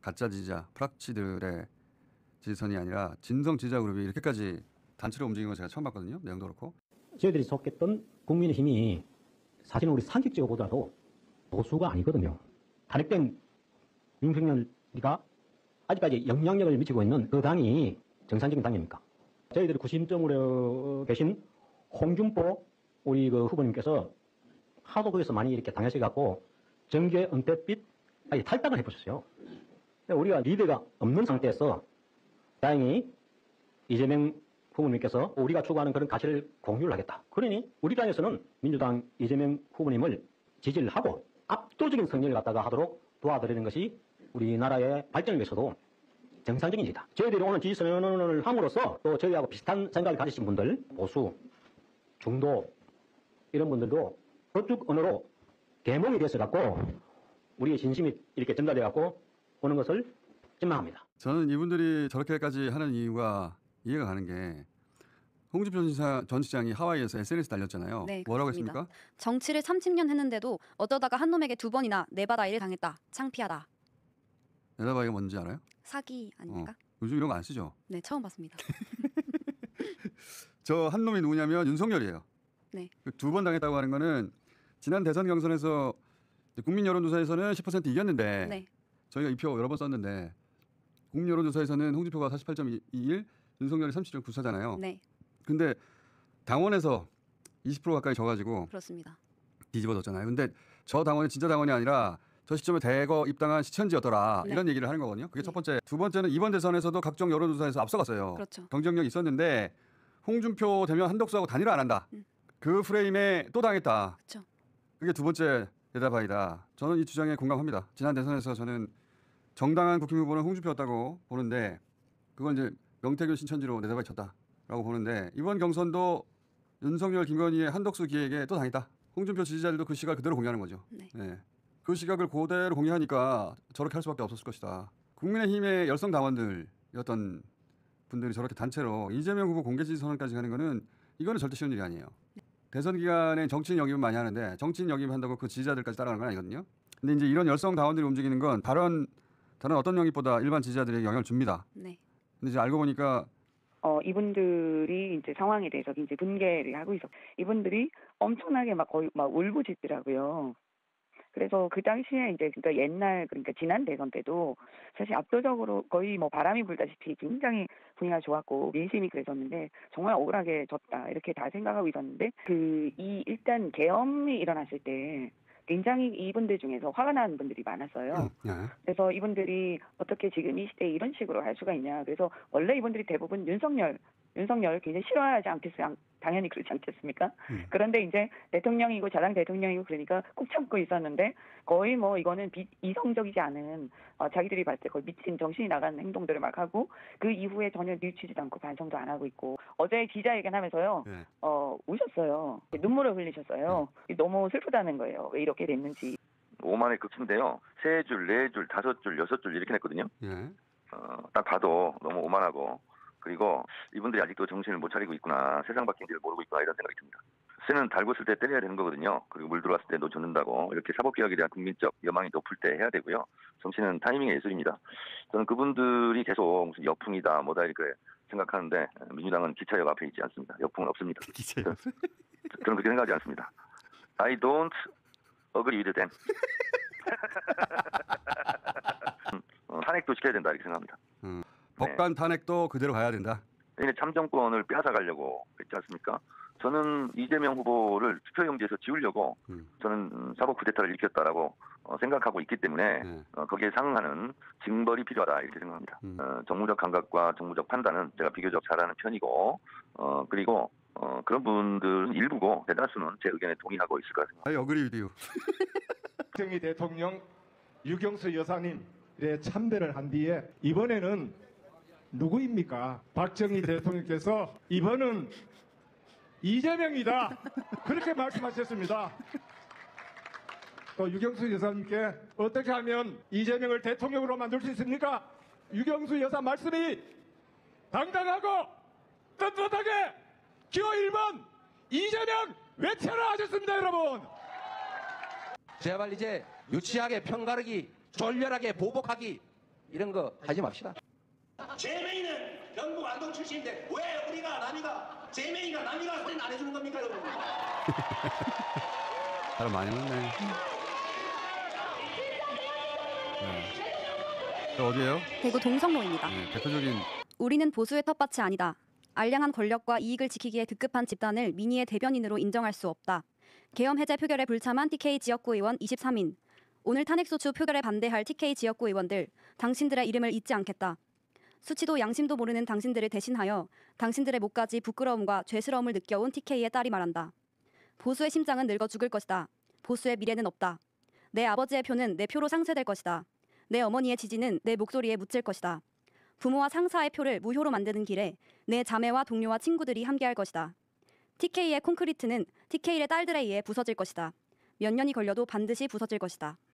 가짜 지지자, 프락치들의 지지선이 아니라 진성 지지자 그룹이 이렇게까지 단체로 움직이는 건 제가 처음 봤거든요. 내용도 그렇고. 저희들이 속했던 국민의힘이 사실은 우리 상식적으로 보더라도 보수가 아니거든요. 탄핵된 윤석열이가 아직까지 영향력을 미치고 있는 그 당이 정상적인 당입니까? 저희들이 구심점으로 계신 홍준표 우리 그 후보님께서 하도 거기서 많이 이렇게 당하셔갖고 정계 은퇴빛 아니 탈당을 해보셨어요. 우리가 리더가 없는 상태에서 다행히 이재명 후보님께서 우리가 추구하는 그런 가치를 공유를 하겠다. 그러니 우리 당에서는 민주당 이재명 후보님을 지지를 하고 압도적인 승리를 갖다가 하도록 도와드리는 것이 우리나라의 발전을 위해서도 정상적인 일이다. 저희들이 오늘 지지 선언을 함으로써 또 저희하고 비슷한 생각을 가지신 분들, 보수, 중도 이런 분들도 그쪽 언어로 계몽이 돼서 갖고 우리의 진심이 이렇게 전달돼 갖고 오는 것을 전망합니다. 저는 이분들이 저렇게까지 하는 이유가 이해가 가는 게 홍준표 전 시장이 하와이에서 SNS 달렸잖아요. 네, 뭐라고 그렇습니다. 했습니까? 정치를 30년 했는데도 어쩌다가 한 놈에게 2번이나 내바다 일을 당했다. 창피하다. 내다바이가 뭔지 알아요? 사기 아닙니까? 요즘 이런 거 안 쓰죠? 네, 처음 봤습니다. 저 한 놈이 누구냐면 윤석열이에요. 네. 2번 당했다고 하는 거는 지난 대선 경선에서 국민 여론조사에서는 10% 이겼는데 네. 저희가 이 표 여러 번 썼는데 국민 여론조사에서는 홍준표가 48.21, 윤석열이 37.94잖아요. 네. 근데 당원에서 20% 가까이 져가지고 그렇습니다. 뒤집어졌잖아요. 근데 저 당원이 진짜 당원이 아니라 저 시점에 대거 입당한 시천지였더라. 네. 이런 얘기를 하는 거거든요. 그게 네. 첫 번째. 두 번째는 이번 대선에서도 각종 여론조사에서 앞서갔어요. 그렇죠. 경쟁력이 있었는데 홍준표 되면 한덕수하고 단일화 안 한다. 그 프레임에 또 당했다. 그렇죠. 그게 두 번째 내다바이다. 저는 이 주장에 공감합니다. 지난 대선에서 저는 정당한 국힘 후보는 홍준표였다고 보는데 그걸 이제 명태균 신천지로 내다바이 쳤다라고 보는데 이번 경선도 윤석열, 김건희의 한덕수 기획에 또 당했다. 홍준표 지지자들도 그 시각 그대로 공유하는 거죠. 네. 네. 그 시각을 그대로 공유하니까 저렇게 할 수밖에 없었을 것이다. 국민의힘의 열성 당원들이었던 분들이 저렇게 단체로 이재명 후보 공개 지지 선언까지 가는 거는 이거는 절대 쉬운 일이 아니에요. 대선 기간에 정치인 영입은 많이 하는데 정치인 영입한다고 그 지지자들까지 따라가는 건 아니거든요. 근데 이제 이런 열성 당원들이 움직이는 건 다른 어떤 영입보다 일반 지지자들에게 영향을 줍니다. 네. 근데 이제 알고 보니까 이분들이 이제 상황에 대해서 이제 분개를 하고 있어. 이분들이 엄청나게 막 거의 막 울부짖더라고요. 그래서 그 당시에 이제 그러니까 옛날 그러니까 지난 대선 때도 사실 압도적으로 거의 뭐 바람이 불다시피 굉장히 분위기가 좋았고 민심이 그랬었는데 정말 억울하게 졌다 이렇게 다 생각하고 있었는데 일단 계엄이 일어났을 때 굉장히 이분들 중에서 화가 나는 분들이 많았어요. 그래서 이분들이 어떻게 지금 이 시대에 이런 식으로 할 수가 있냐. 그래서 원래 이분들이 대부분 윤석열 굉장히 싫어하지 않겠어요. 당연히 그렇지 않겠습니까? 그런데 이제 대통령이고 자당 대통령이고 그러니까 꾹 참고 있었는데 거의 뭐 이거는 이성적이지 않은 자기들이 봤을 때 거의 미친 정신이 나간 행동들을 막 하고 그 이후에 전혀 뉘우치지도 않고 반성도 안 하고 있고 어제 기자회견하면서요. 네. 우셨어요. 눈물을 흘리셨어요. 너무 슬프다는 거예요. 왜 이렇게 됐는지. 오만의 극치인데요. 3줄, 4줄, 5줄, 6줄 이렇게 냈거든요. 예. 딱 봐도 너무 오만하고 그리고 이분들이 아직도 정신을 못 차리고 있구나. 세상 바뀐 지를 모르고 있구나 이런 생각이 듭니다. 쇠는 달궜을 때 때려야 되는 거거든요. 그리고 물 들어왔을 때 놓쳐는다고 이렇게 사법개혁에 대한 국민적 여망이 높을 때 해야 되고요. 정치는 타이밍의 예술입니다. 저는 그분들이 계속 무슨 역풍이다 뭐다 이렇게 생각하는데 민주당은 기차역 앞에 있지 않습니다. 역풍은 없습니다. 기차역. 저는 그렇게 생각하지 않습니다. I don't agree with them. 탄핵도 시켜야 된다 이렇게 생각합니다. 법관 탄핵도 그대로 가야 된다. 참정권을 빼앗아가려고 했지 않습니까? 저는 이재명 후보를 투표용지에서 지우려고 저는 사법 쿠데타를 일으켰다라고 생각하고 있기 때문에 거기에 상응하는 징벌이 필요하다 이렇게 생각합니다. 정무적 감각과 정무적 판단은 제가 비교적 잘하는 편이고 그리고 그런 분들은 일부고 대다수는 제 의견에 동의하고 있을 것 같습니다. I agree with you. 박정희 대통령 유경수 여사님의 참배를 한 뒤에 이번에는 누구입니까? 박정희 대통령께서 이번은 이재명이다 그렇게 말씀하셨습니다. 또 유경수 여사님께 어떻게 하면 이재명을 대통령으로 만들 수 있습니까? 유경수 여사 말씀이 당당하고 떳떳하게 기호 1번 이재명 외쳐라 하셨습니다. 여러분 제발 이제 유치하게 편가르기 졸렬하게 보복하기 이런 거 하지 맙시다. 제명이는 경북 안동 출신인데 왜 우리가 남이가 제명이가 남이가 소리는 안 해주는 겁니까 여러분? 사람 많이 넣네. 저 어디예요? 대구 동성로입니다. 네, 대표적인 우리는 보수의 텃밭이 아니다. 알량한 권력과 이익을 지키기에 급급한 집단을 민의의 대변인으로 인정할 수 없다. 계엄 해제 표결에 불참한 TK 지역구 의원 23인. 오늘 탄핵소추 표결에 반대할 TK 지역구 의원들, 당신들의 이름을 잊지 않겠다. 수치도 양심도 모르는 당신들을 대신하여 당신들의 목까지 부끄러움과 죄스러움을 느껴온 TK의 딸이 말한다. 보수의 심장은 늙어 죽을 것이다. 보수의 미래는 없다. 내 아버지의 표는 내 표로 상쇄될 것이다. 내 어머니의 지지는 내 목소리에 묻힐 것이다. 부모와 상사의 표를 무효로 만드는 길에 내 자매와 동료와 친구들이 함께할 것이다. TK의 콘크리트는 TK의 딸들에 의해 부서질 것이다. 몇 년이 걸려도 반드시 부서질 것이다.